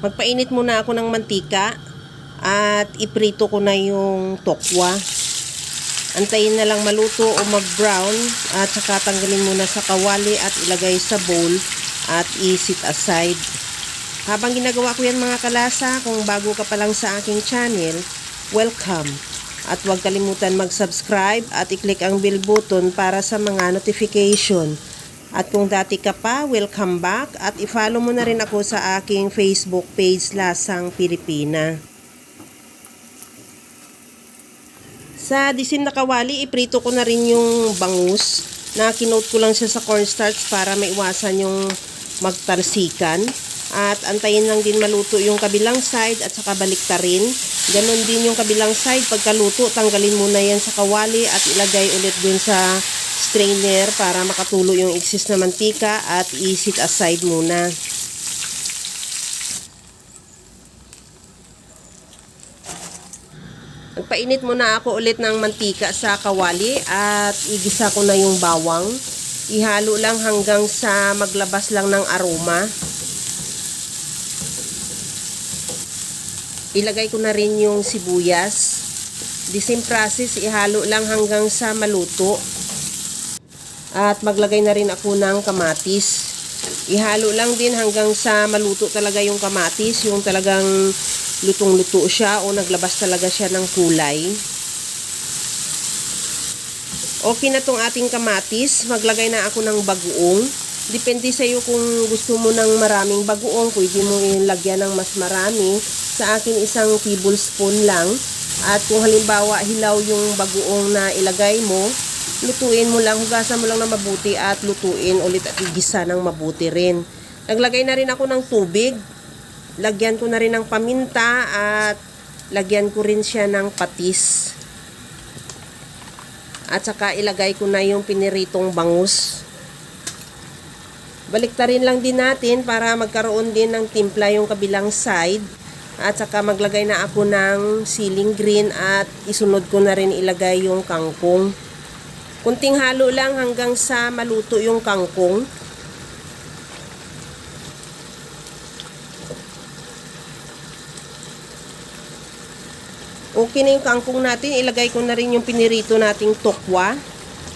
Magpainit muna ako ng mantika at iprito ko na yung tokwa. Antayin na lang maluto o mag-brown at saka tanggalin muna sa kawali at ilagay sa bowl at i-set aside. Habang ginagawa ko yan mga kalasa, kung bago ka pa lang sa aking channel, welcome. At huwag kalimutan mag-subscribe at i-click ang bell button para sa mga notification. At kung dati ka pa, welcome back at i-follow mo na rin ako sa aking Facebook page Lasang Pilipina. Sa disim na kawali, iprito ko na rin yung bangus na kinote ko lang siya sa cornstarch para maiwasan yung magtalsikan. At antayin lang din maluto yung kabilang side at saka baliktarin. Ganon din yung kabilang side. Pagkaluto, tanggalin muna yan sa kawali at ilagay ulit dun sa strainer para makatulo yung excess na mantika at i-set aside muna. Nagpainit muna ako ulit ng mantika sa kawali at igisa ko na yung bawang. Ihalo lang hanggang sa maglabas lang ng aroma. Ilagay ko na rin yung sibuyas. The same process, ihalo lang hanggang sa maluto. At maglagay na rin ako ng kamatis. Ihalo lang din hanggang sa maluto talaga yung kamatis, yung talagang lutong-luto siya o naglabas talaga siya ng kulay. Okay na tong ating kamatis. Maglagay na ako ng bagoong. Depende sa iyo kung gusto mo ng maraming bagoong, pwede mo ilagyan ng mas marami. Sa akin, isang tablespoon lang. At kung halimbawa hilaw yung bagoong na ilagay mo, lutuin mo lang, hugasan mo lang na mabuti at lutuin ulit at igisa ng mabuti rin. Naglagay na rin ako ng tubig. Lagyan ko na rin ng paminta at lagyan ko rin siya ng patis. At saka ilagay ko na yung piniritong bangus. Baliktarin lang din natin para magkaroon din ng timpla yung kabilang side. At saka maglagay na ako ng siling green at isunod ko na rin ilagay yung kangkong. Kunting halo lang hanggang sa maluto yung kangkong. Okay na yung kangkong natin, ilagay ko na rin yung pinirito nating tokwa.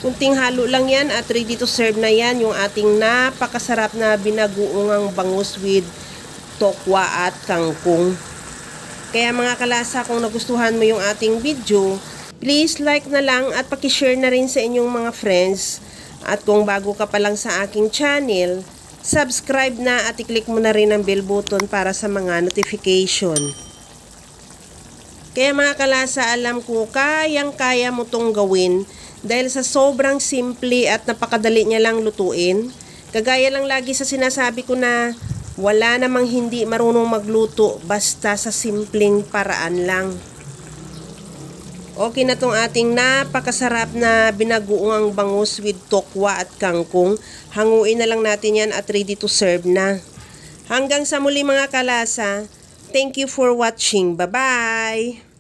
Kunting halo lang yan at ready to serve na yan yung ating napakasarap na binagoong bangus with tokwa at kangkong. Kaya mga kalasa, kung nagustuhan mo yung ating video, please like na lang at pakishare na rin sa inyong mga friends. At kung bago ka pa lang sa aking channel, subscribe na at i-click mo na rin ang bell button para sa mga notification. Kaya mga kalasa, alam ko kayang-kaya mo tong gawin dahil sa sobrang simple at napakadali niya lang lutuin. Kagaya lang lagi sa sinasabi ko na wala namang hindi marunong magluto basta sa simpleng paraan lang. Okay na tong ating napakasarap na binagoong bangus with tokwa at kangkong. Hanguin na lang natin yan at ready to serve na. Hanggang sa muli mga kalasa. Thank you for watching. Bye-bye!